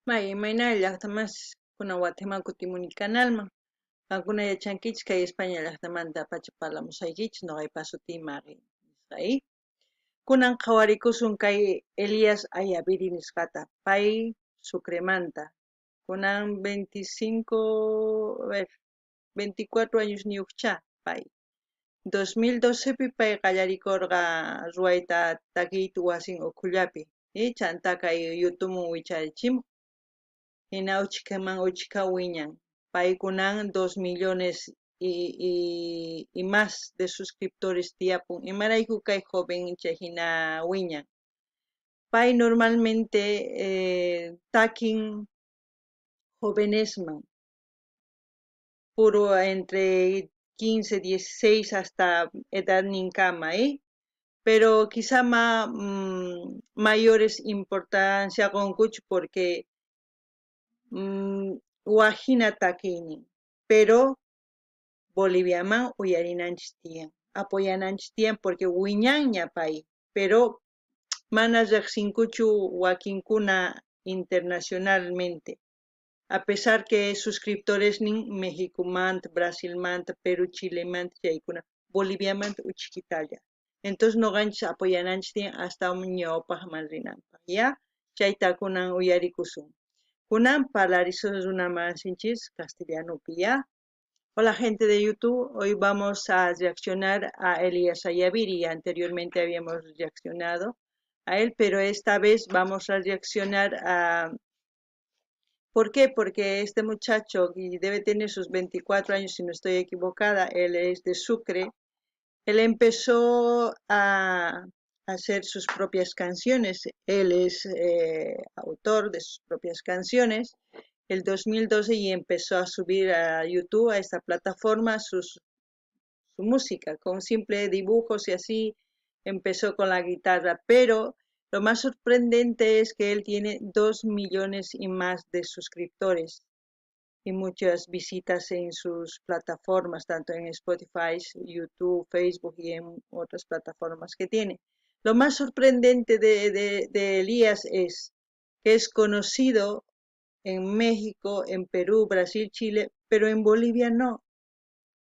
Mayna llaqtamas kuna Guatemala kutimunikanalman qankuna yachankichis kay España llaqtamanta pachapalamusaykichis noqaypas sutiy Mari nisqayi. Kunan qhawarikusun kay Elías Ayaviri nisqata pay Sucremanta kunan 25 a ver 24 años niyuqcha pay 2012 pi pay qallarikurqa ruwayta takiyta wasin ukhullapi chanta kay YouTubeman wicharichimuq hina uchikaman uchika wiñan paykunan 2 millones y más de suscriptores tiyapun imarayku kay joven chayhina wiñan pay normalmente takin jóvenesman puro entre 15 16 hasta edad ninkama pero quizá mayores importancia qunquchu porque wajina takiynin pero Boliviaman uyarinanchis tiyan apoyananchis tiyan porque wiñanña pay pero mana riqsinkuchu wakinkuna internacionalmente a pesar que suscriptoresnin Mexicomanta, Brasilmanta, Perú, Chilemanta chaykuna Boliviamanta uchikitalla entonces noqanchis apoyananchis tiyan hasta ñawpaqman rinanpaq ya chayta kunan uyarikusun kunan parlarisunamasinchis castellanopi ya. Hola gente de YouTube, hoy vamos a reaccionar a Elías Ayaviri. Anteriormente habíamos reaccionado a él, pero esta vez vamos a reaccionar a... ¿Por qué? Porque este muchacho, y debe tener sus 24 años si no estoy equivocada, él es de Sucre, él empezó a hacer sus propias canciones, él es autor de sus propias canciones, el 2012 y empezó a subir a YouTube, a esta plataforma, su música, con simples dibujos y así empezó con la guitarra, pero lo más sorprendente es que él tiene 2 millones y más de suscriptores y muchas visitas en sus plataformas, tanto en Spotify, YouTube, Facebook y en otras plataformas que tiene. Lo más sorprendente de Elías es que es conocido en México, en Perú, Brasil, Chile, pero en Bolivia no.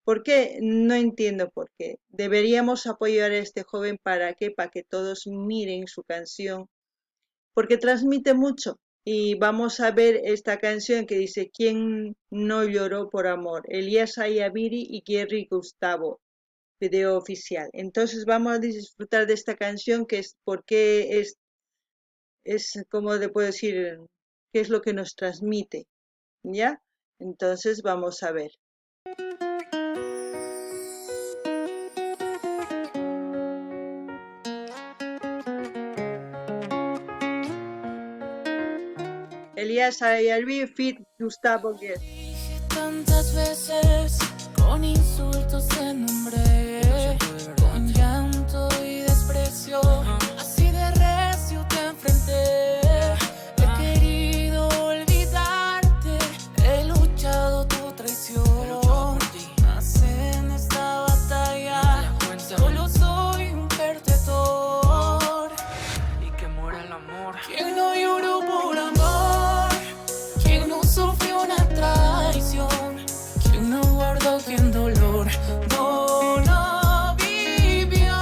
¿Por qué? No entiendo por qué. Deberíamos apoyar a este joven para qué, para que todos miren su canción, porque transmite mucho. Y vamos a ver esta canción que dice ¿Quién no lloró por amor? Elías Ayaviri y Gary Gustavo, video oficial. Entonces vamos a disfrutar de esta canción que es porque es como le puedo decir, qué es lo que nos transmite, ¿ya? Entonces vamos a ver. Elías Ayalvi, Fit Gustavo Guerra. Tantas veces con insultos te nombré, con llanto y desprecio, así de recio te enfrenté. He querido olvidarte, he luchado tu traición, mas en esta batalla solo soy un perdedor. Y que muera el amor. ¿Quién no lloró por amor? ¿Quién no sufrió una traición? ¿Quién no guardó quien dolor no lo vivió?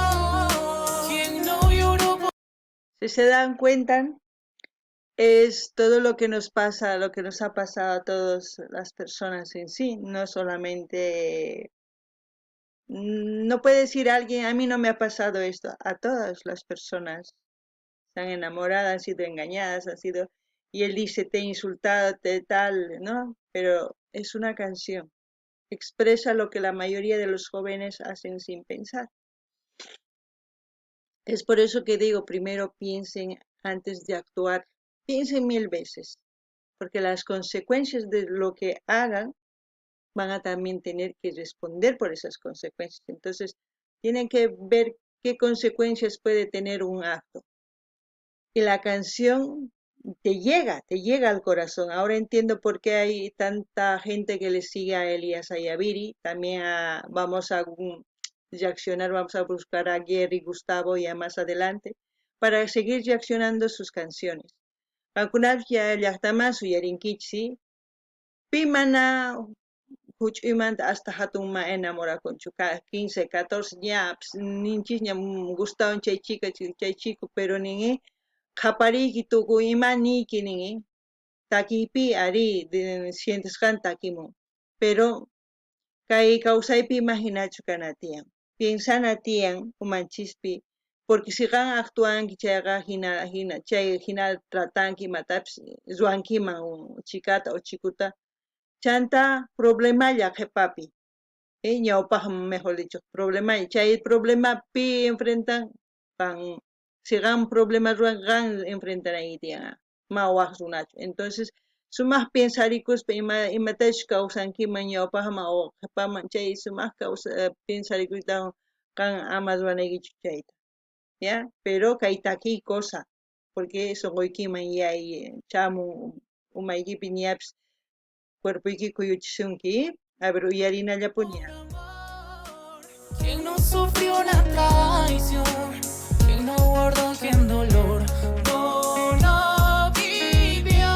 ¿Quién no lloró por... Si se dan cuenta, es todo lo que nos pasa, lo que nos ha pasado a todas las personas en sí, no solamente, no puede decir alguien, a mí no me ha pasado esto, a todas las personas se han enamorado, han sido engañadas, han sido, y él dice, te he insultado, te tal, ¿no? Pero es una canción, expresa lo que la mayoría de los jóvenes hacen sin pensar. Es por eso que digo, primero piensen antes de actuar, piensen 1000 veces, porque las consecuencias de lo que hagan van a también tener que responder por esas consecuencias. Entonces, tienen que ver qué consecuencias puede tener un acto. Y la canción te llega al corazón. Ahora entiendo por qué hay tanta gente que le sigue a Elías Ayaviri. También vamos a reaccionar, vamos a buscar a Gary Gustavo ya más adelante para seguir reaccionando sus canciones. Qankunapish llaqtaman suyarinkichik pi mana huch'uymanta hasta hatunman enamorakunchu 15, 14 ñapas ninchis ña gustawan chay chico pero ningi qapariyki tukuy imaniyki ningi takipi ari sientesqan takimun pero kay kawsaypi imahinachu kana tiyan piensana tiyan umanchispi porque siqan actuanki chayqa hina chay hina tratanki imatapis ruankiman chikata o chikuta chanta problemalla qhipapi ñawpaq mejor dicho problema chay problema pi enfrentan kan siqan problema ruan qan enfrentanayki tiyan mawaq runachu entonces sumaq pensarikuspa imatash kawsankiman ñawpaqman o qhipaman chay sumaq pensarikuyta qan ama ruranaykichu chayta ya pero kay takiy cosa porque sunquykiman chamun umaykipi ñapis cuerpuyki kuyuchisunki a ver uyarinallapuña ¿Quién no sufrió la traición? ¿Quién no guardó quien dolor no lo vivió?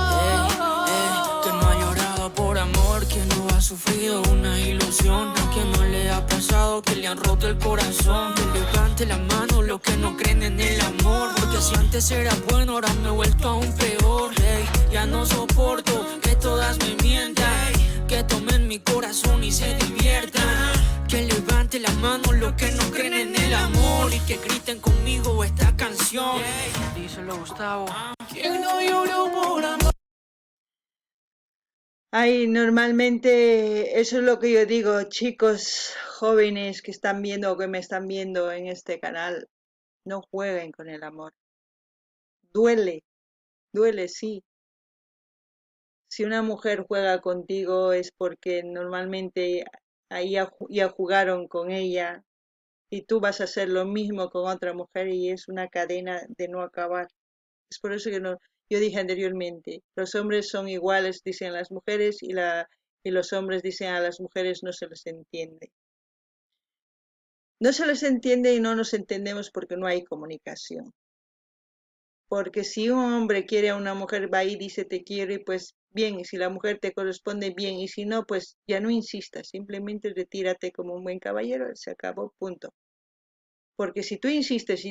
Que no ha llorado por amor, que no ha sufrido una ilusión, a quien no le ha pasado que le han roto el corazón, que levante la mano los que no creen en el amor, porque si antes era bueno ahora me he vuelto aún peor. Ya no soporto que todas me mientan, que tomen mi corazón y se diviertan, que levante la mano los que no creen en el amor y que griten conmigo esta canción. Díselo Gustavo. ¿Quién no lloró por amor? Ay, normalmente eso es lo que yo digo, chicos jóvenes que están viendo o que me están viendo en este canal, no jueguen con el amor. Duele sí. Si una mujer juega contigo es porque normalmente ahí ya jugaron con ella y tú vas a hacer lo mismo con otra mujer y es una cadena de no acabar. Es por eso que yo dije anteriormente, los hombres son iguales, dicen las mujeres, y los hombres dicen a las mujeres no se les entiende. No se les entiende y no nos entendemos porque no hay comunicación. Porque si un hombre quiere a una mujer, va y dice te quiero y pues bien, y si la mujer te corresponde bien, y si no, pues ya no insistas, simplemente retírate como un buen caballero, se acabó, punto. Porque si tú insistes,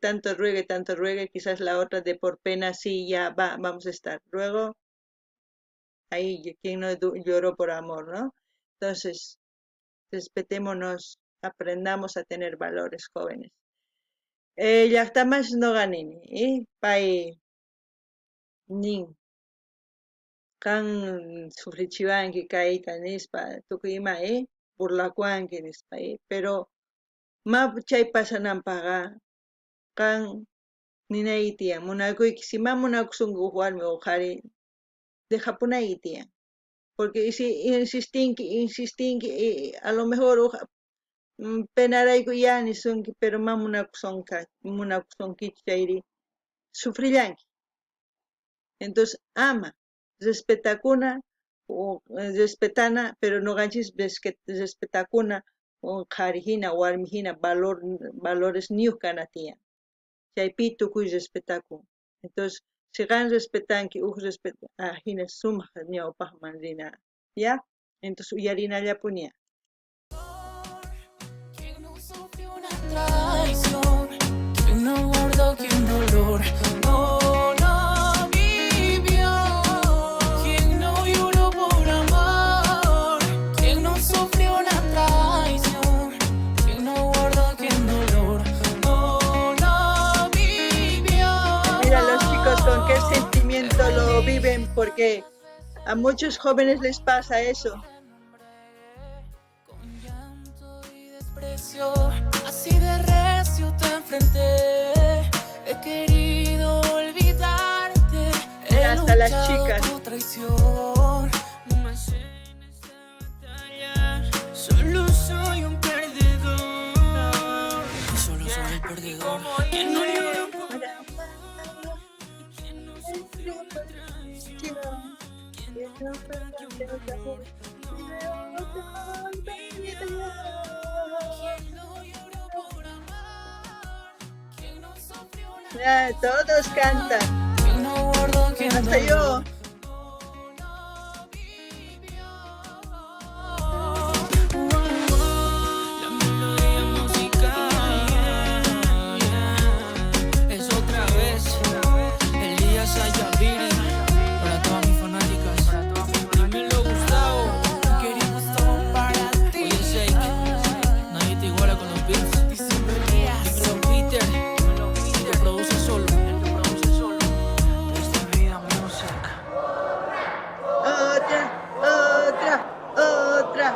tanto ruegue, quizás la otra de por pena, sí, ya vamos a estar. Luego, ahí, quien no lloró por amor, ¿no? Entonces, respetémonos, aprendamos a tener valores, jóvenes. Llaqtamas no ganini, pay, nin, kan sufrichiwanki kayta nispa, tukuyma, burlakuanki nispa, pero chay pasananpaqa kan ninayki tiyan munakuyki si munakusunki huk warmi o qhari dejapunayki tiyan porque si insistinki a lo mejor penarayku ya nisunki pero munakusunkichu chayri sufrillanki entonces ama respetakuna respetana pero noqanchis respetakuna qhari hina warmi hina valores niyuq kana tiyan chaypi tukuy respetakun entonces siqan respetanki hina sumaq ñawpaqman rina ya entonces uyarinallapuña ¿Quién no sufrió una traición? ¿Quién no guardó quien dolor no lo vivió? ¿Quién no lloró por amor? ¿Quién no sufrió la traición? ¿Quién no guardó quien dolor no lo vivió? Mira los chicos con qué sentimiento lo viven porque a muchos jóvenes les pasa eso. Con llanto y desprecio, así de recio te enfrenté. He querido olvidarte. Hasta las chicas. Tu traición. No me hacen esta batalla. Solo soy un perdedor. Solo soy el perdedor. Que no lloro por amor. Que no sufrió la traición. Ya, todos cantan. ¿Quién no guardó que en Hasta yo. dolor no vivió. La melodía musical, es otra vez. Elías Ayaviri, para todas mis fanáticas. Dímelo, Gustavo, querido Gustavo, para ti. Oye, Shake, nadie te iguala con los beats. Dímelo, Peter, el que produce solo. Esta vida music. Otra.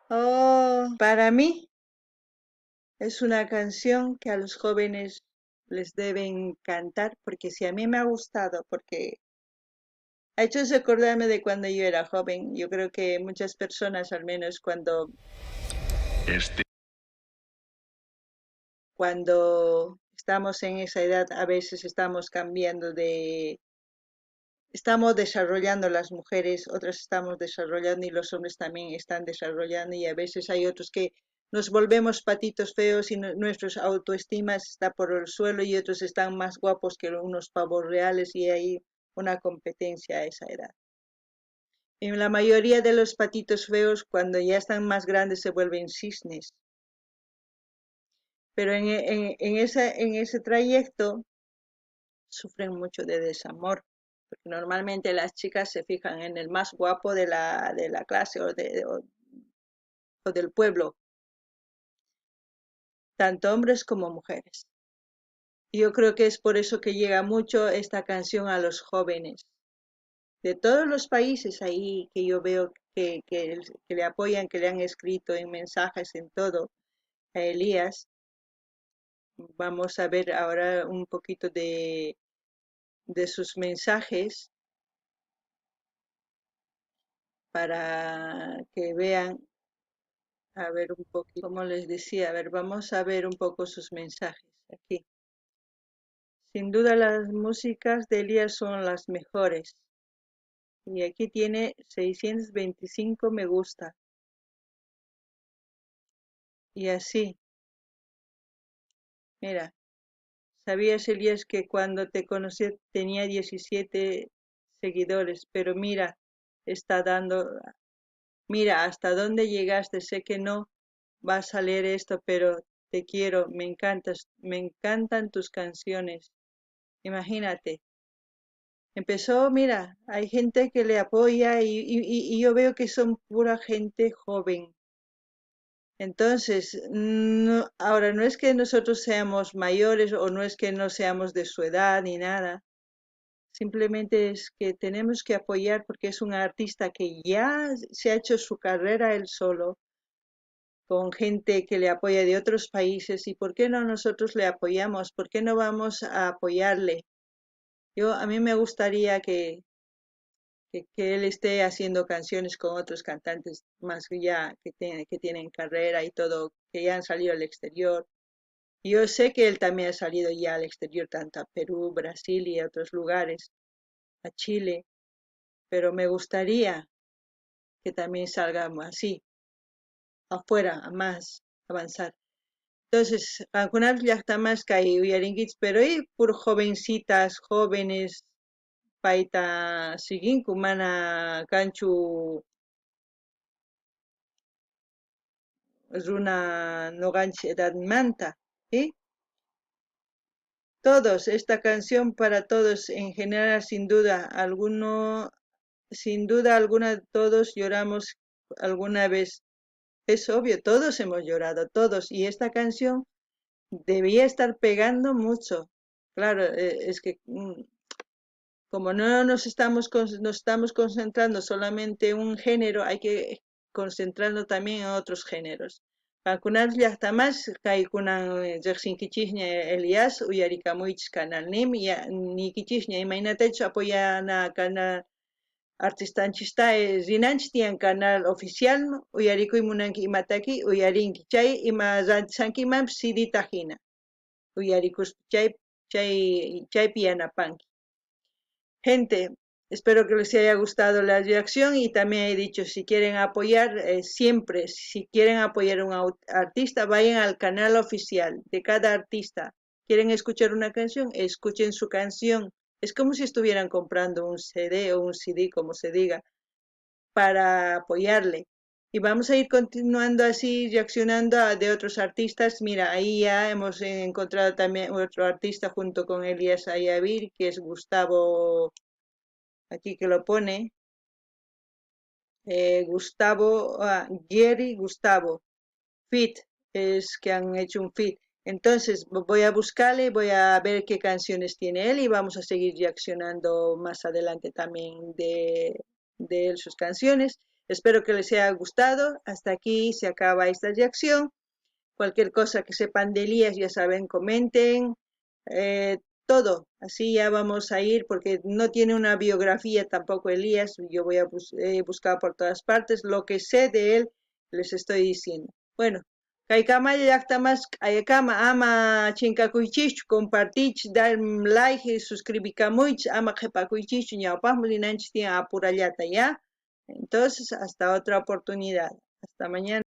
Oh, para mí es una canción que a los jóvenes les debe encantar, porque si a mí me ha gustado, porque ha hecho recordarme de cuando yo era joven. Yo creo que muchas personas, al menos cuando estamos en esa edad, a veces estamos estamos desarrollando las mujeres, otras estamos desarrollando y los hombres también están desarrollando, y a veces hay otros que nos volvemos patitos feos y nuestros autoestimas está por el suelo, y otros están más guapos que unos pavos reales, y hay una competencia a esa edad. En la mayoría de los patitos feos, cuando ya están más grandes, se vuelven cisnes. Pero en ese trayecto sufren mucho de desamor, porque normalmente las chicas se fijan en el más guapo de la clase o del pueblo, tanto hombres como mujeres. Yo creo que es por eso que llega mucho esta canción a los jóvenes de todos los países ahí, que yo veo que le apoyan, que le han escrito en mensajes, en todo, a Elías. Vamos a ver ahora un poquito de sus mensajes para que vean, a ver un poquito, como les decía, a ver, vamos a ver un poco sus mensajes aquí. Sin duda las músicas de Elías son las mejores. Y aquí tiene 625 me gusta. Y así, mira, ¿sabías, Elías, que cuando te conocí tenía 17 seguidores? Pero mira, está dando, mira hasta dónde llegaste. Sé que no vas a leer esto, pero te quiero, me encantan tus canciones. Imagínate. Empezó, mira, hay gente que le apoya y yo veo que son pura gente joven. Entonces, ahora no es que nosotros seamos mayores o no es que no seamos de su edad ni nada. Simplemente es que tenemos que apoyar, porque es un artista que ya se ha hecho su carrera él solo, con gente que le apoya de otros países. ¿Y por qué no nosotros le apoyamos? ¿Por qué no vamos a apoyarle? A mí me gustaría que él esté haciendo canciones con otros cantantes más ya que tienen carrera y todo, que ya han salido al exterior. Yo sé que él también ha salido ya al exterior, tanto a Perú, Brasil y a otros lugares, a Chile, pero me gustaría que también salga así, afuera, a más avanzar. Entonces, algunas ya está más que uyaringuits, pero hay por jovencitas, jóvenes, paita, sigin kumana canchu runa noganchi edad manta, ¿sí? Todos, esta canción para todos en general, sin duda alguna, todos lloramos alguna vez. Es obvio, todos hemos llorado, todos, y esta canción debía estar pegando mucho. Claro, es que como no nos estamos concentrando solamente en un género, hay que concentrarnos también en otros géneros. Pakunas llaqtamas kaykunan riqsinkichikña Elias uyarikamuychis canalnimi nikichikña imaynatachu apoyana canal artistanchista rinanchis tiyan canal oficial uyarikuymunanki imataki uyarinki chay ima rantisankimanpis CD-ta hina uyarikus chaypi yanapanki. Gente, espero que les haya gustado la reacción, y también he dicho, si quieren apoyar, siempre, si quieren apoyar a un artista, vayan al canal oficial de cada artista. ¿Quieren escuchar una canción? Escuchen su canción Es como si estuvieran comprando un CD o un CD, como se diga, para apoyarle. Y vamos a ir continuando así, reaccionando a de otros artistas. Mira, ahí ya hemos encontrado también otro artista junto con Elías Ayavir, que es Gustavo, aquí que lo pone, Gustavo, Jerry Gustavo, Fit, es que han hecho un fit. Entonces voy a buscarle, voy a ver qué canciones tiene él y vamos a seguir reaccionando más adelante también de él, sus canciones. Espero que les haya gustado. Hasta aquí se acaba esta reacción. Cualquier cosa que sepan de Elías, ya saben, comenten. eh, Todo, así ya vamos a ir, porque no tiene una biografía tampoco Elías. Yo voy a buscar por todas partes. Lo que sé de él, les estoy diciendo. Bueno, Kaikama llaqtamas, Ayakama, ama chinkakuychich, compartich, dar like, suscribicamuich, ama qhepakuychich, ñawpaqmi rinanchis tiyan apurallata, ¿ya? Entonces, hasta otra oportunidad. Hasta mañana.